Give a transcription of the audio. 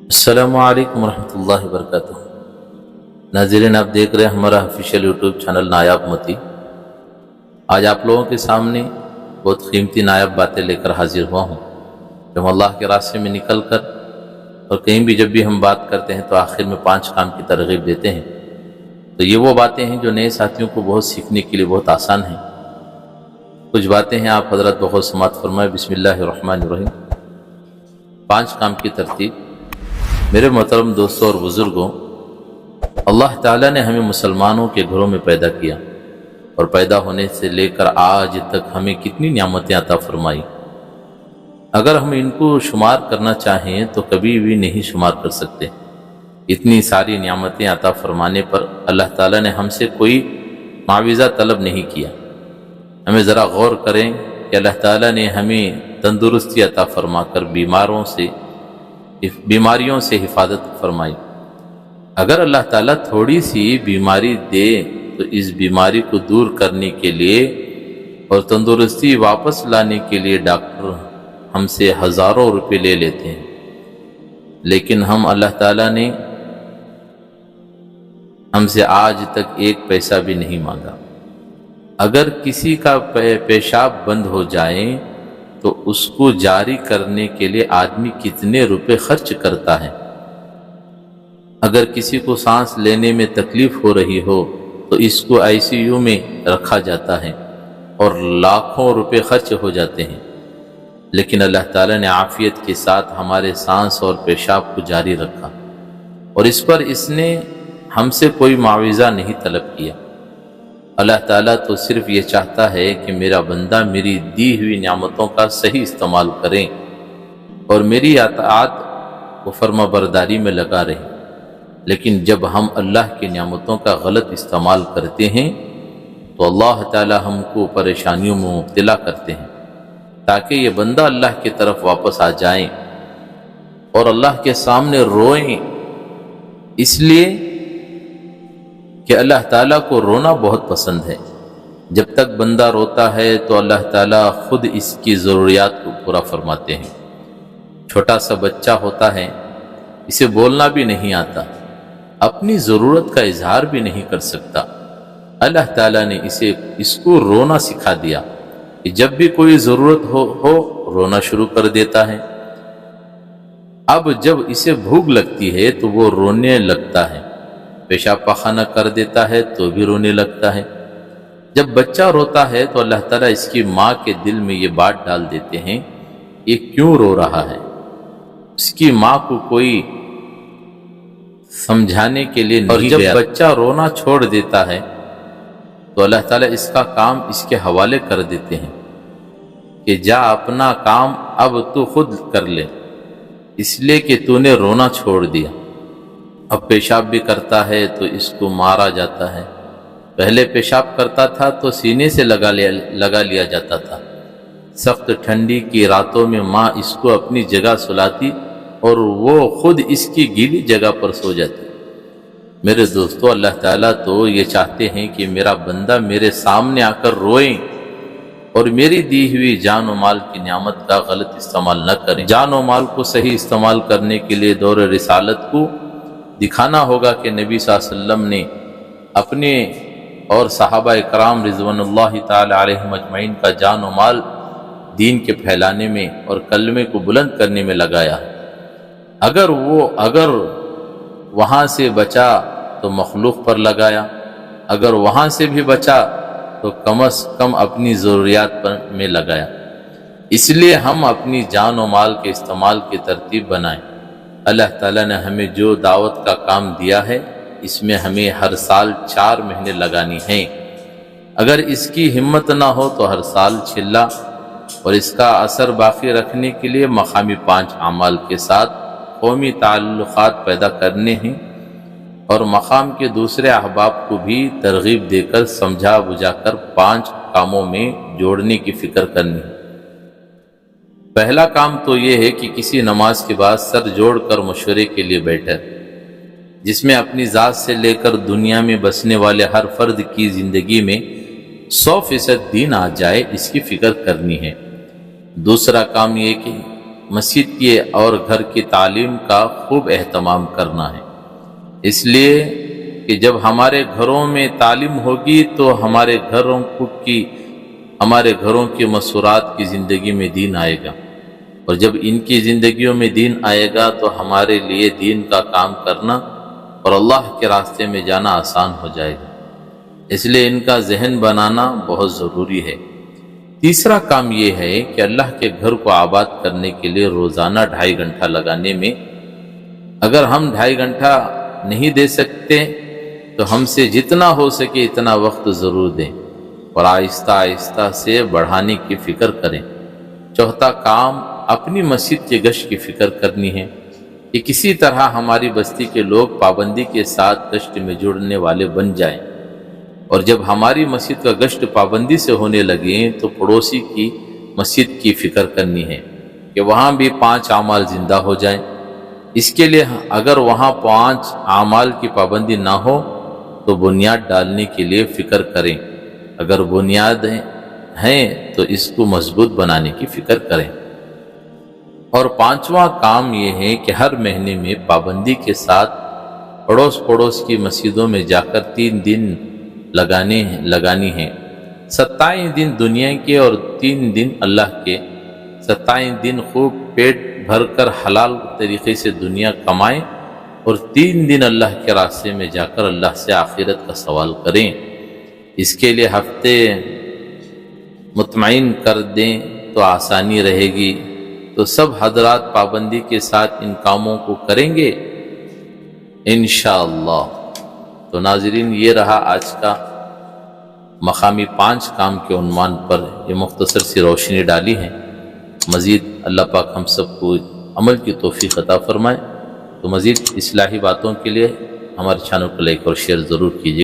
السلام علیکم ورحمۃ اللہ وبرکاتہ۔ ناظرین، آپ دیکھ رہے ہیں ہمارا آفیشیل یوٹیوب چینل نایاب متی۔ آج آپ لوگوں کے سامنے بہت قیمتی نایاب باتیں لے کر حاضر ہوا ہوں۔ جب ہم اللہ کے راستے میں نکل کر اور کہیں بھی جب بھی ہم بات کرتے ہیں تو آخر میں 5 کام کی ترغیب دیتے ہیں، تو یہ وہ باتیں ہیں جو نئے ساتھیوں کو بہت سیکھنے کے لیے بہت آسان ہیں۔ کچھ باتیں ہیں، آپ حضرات بغور سماعت فرمائے۔ بسم اللہ الرحمن الرحیم۔ 5 کام کی ترتیب۔ میرے محترم دوستوں اور بزرگوں، اللہ تعالیٰ نے ہمیں مسلمانوں کے گھروں میں پیدا کیا اور پیدا ہونے سے لے کر آج تک ہمیں کتنی نعمتیں عطا فرمائی۔ اگر ہم ان کو شمار کرنا چاہیں تو کبھی بھی نہیں شمار کر سکتے۔ اتنی ساری نعمتیں عطا فرمانے پر اللہ تعالیٰ نے ہم سے کوئی معاوضہ طلب نہیں کیا۔ ہمیں ذرا غور کریں کہ اللہ تعالیٰ نے ہمیں تندرستی عطا فرما کر بیماریوں سے حفاظت فرمائی۔ اگر اللہ تعالیٰ تھوڑی سی بیماری دے تو اس بیماری کو دور کرنے کے لیے اور تندرستی واپس لانے کے لیے ڈاکٹر ہم سے ہزاروں روپے لے لیتے ہیں، لیکن اللہ تعالیٰ نے ہم سے آج تک 1 پیسہ بھی نہیں مانگا۔ اگر کسی کا پیشاب بند ہو جائے تو اس کو جاری کرنے کے لیے آدمی کتنے روپے خرچ کرتا ہے۔ اگر کسی کو سانس لینے میں تکلیف ہو رہی ہو تو اس کو ICU میں رکھا جاتا ہے اور لاکھوں روپے خرچ ہو جاتے ہیں، لیکن اللہ تعالیٰ نے عافیت کے ساتھ ہمارے سانس اور پیشاب کو جاری رکھا، اور اس پر اس نے ہم سے کوئی معاوضہ نہیں طلب کیا۔ اللہ تعالیٰ تو صرف یہ چاہتا ہے کہ میرا بندہ میری دی ہوئی نعمتوں کا صحیح استعمال کریں اور میری اطاعت و فرما برداری میں لگا رہے، لیکن جب ہم اللہ کی نعمتوں کا غلط استعمال کرتے ہیں تو اللہ تعالیٰ ہم کو پریشانیوں میں مبتلا کرتے ہیں، تاکہ یہ بندہ اللہ کی طرف واپس آ جائیں اور اللہ کے سامنے روئیں، اس لیے کہ اللہ تعالیٰ کو رونا بہت پسند ہے۔ جب تک بندہ روتا ہے تو اللہ تعالیٰ خود اس کی ضروریات کو پورا فرماتے ہیں۔ چھوٹا سا بچہ ہوتا ہے، اسے بولنا بھی نہیں آتا، اپنی ضرورت کا اظہار بھی نہیں کر سکتا، اللہ تعالیٰ نے اس کو رونا سکھا دیا کہ جب بھی کوئی ضرورت ہو رونا شروع کر دیتا ہے۔ اب جب اسے بھوک لگتی ہے تو وہ رونے لگتا ہے، پیشاب پخانہ کر دیتا ہے تو بھی رونے لگتا ہے۔ جب بچہ روتا ہے تو اللہ تعالیٰ اس کی ماں کے دل میں یہ بات ڈال دیتے ہیں، یہ کیوں رو رہا ہے۔ اس کی ماں کو کوئی سمجھانے کے لیے نہیں، اور جب بچہ رونا چھوڑ دیتا ہے تو اللہ تعالیٰ اس کا کام اس کے حوالے کر دیتے ہیں کہ جا اپنا کام اب تو خود کر لے، اس لیے کہ تو نے رونا چھوڑ دیا۔ اب پیشاب بھی کرتا ہے تو اس کو مارا جاتا ہے۔ پہلے پیشاب کرتا تھا تو سینے سے لگا لیا جاتا تھا۔ سخت ٹھنڈی کی راتوں میں ماں اس کو اپنی جگہ سلاتی اور وہ خود اس کی گیلی جگہ پر سو جاتی۔ میرے دوستو، اللہ تعالیٰ تو یہ چاہتے ہیں کہ میرا بندہ میرے سامنے آ کر روئیں اور میری دی ہوئی جان و مال کی نعمت کا غلط استعمال نہ کریں۔ جان و مال کو صحیح استعمال کرنے کے لیے دور رسالت کو دکھانا ہوگا کہ نبی صلی اللہ علیہ وسلم نے اپنے اور صحابہ کرام رضوان اللہ تعالی علیہم اجمعین کا جان و مال دین کے پھیلانے میں اور کلمے کو بلند کرنے میں لگایا۔ اگر وہاں سے بچا تو مخلوق پر لگایا، اگر وہاں سے بھی بچا تو کم از کم اپنی ضروریات میں لگایا۔ اس لیے ہم اپنی جان و مال کے استعمال کی ترتیب بنائیں۔ اللہ تعالیٰ نے ہمیں جو دعوت کا کام دیا ہے، اس میں ہمیں ہر سال 4 مہینے لگانی ہیں۔ اگر اس کی ہمت نہ ہو تو ہر سال چلا، اور اس کا اثر باقی رکھنے کے لیے مقامی 5 اعمال کے ساتھ قومی تعلقات پیدا کرنے ہیں، اور مقام کے دوسرے احباب کو بھی ترغیب دے کر سمجھا بجھا کر 5 کاموں میں جوڑنے کی فکر کرنی ہے۔ پہلا کام تو یہ ہے کہ کسی نماز کے بعد سر جوڑ کر مشورے کے لیے بیٹھے، جس میں اپنی ذات سے لے کر دنیا میں بسنے والے ہر فرد کی زندگی میں 100% دین آ جائے، اس کی فکر کرنی ہے۔ دوسرا کام یہ کہ مسجد کی اور گھر کی تعلیم کا خوب اہتمام کرنا ہے، اس لیے کہ جب ہمارے گھروں میں تعلیم ہوگی تو ہمارے گھروں کی مسورات کی زندگی میں دین آئے گا، اور جب ان کی زندگیوں میں دین آئے گا تو ہمارے لیے دین کا کام کرنا اور اللہ کے راستے میں جانا آسان ہو جائے گا، اس لیے ان کا ذہن بنانا بہت ضروری ہے۔ تیسرا کام یہ ہے کہ اللہ کے گھر کو آباد کرنے کے لیے روزانہ 2.5 گھنٹہ لگانے میں، اگر ہم 2.5 گھنٹہ نہیں دے سکتے تو ہم سے جتنا ہو سکے اتنا وقت ضرور دیں اور آہستہ آہستہ سے بڑھانے کی فکر کریں۔ چوتھا کام اپنی مسجد کی گشت کی فکر کرنی ہے کہ کسی طرح ہماری بستی کے لوگ پابندی کے ساتھ گشت میں جڑنے والے بن جائیں، اور جب ہماری مسجد کا گشت پابندی سے ہونے لگے تو پڑوسی کی مسجد کی فکر کرنی ہے کہ وہاں بھی 5 اعمال زندہ ہو جائیں۔ اس کے لیے اگر وہاں 5 اعمال کی پابندی نہ ہو تو بنیاد ڈالنے کے لیے فکر کریں، اگر بنیاد ہیں تو اس کو مضبوط بنانے کی فکر کریں۔ اور 5واں کام یہ ہے کہ ہر مہینے میں پابندی کے ساتھ پڑوس کی مسجدوں میں جا کر 3 دن لگانی ہے، 27 دن دنیا کے اور 3 دن اللہ کے۔ 27 دن خوب پیٹ بھر کر حلال طریقے سے دنیا کمائیں اور 3 دن اللہ کے راستے میں جا کر اللہ سے آخرت کا سوال کریں۔ اس کے لیے ہفتے مطمئن کر دیں تو آسانی رہے گی۔ تو سب حضرات پابندی کے ساتھ ان کاموں کو کریں گے انشاءاللہ۔ تو ناظرین، یہ رہا آج کا مقامی 5 کام کے عنوان پر یہ مختصر سی روشنی ڈالی ہے۔ مزید اللہ پاک ہم سب کو عمل کی توفیق عطا فرمائے۔ تو مزید اصلاحی باتوں کے لیے ہمارے چینل کو لائک اور شیئر ضرور کیجیے۔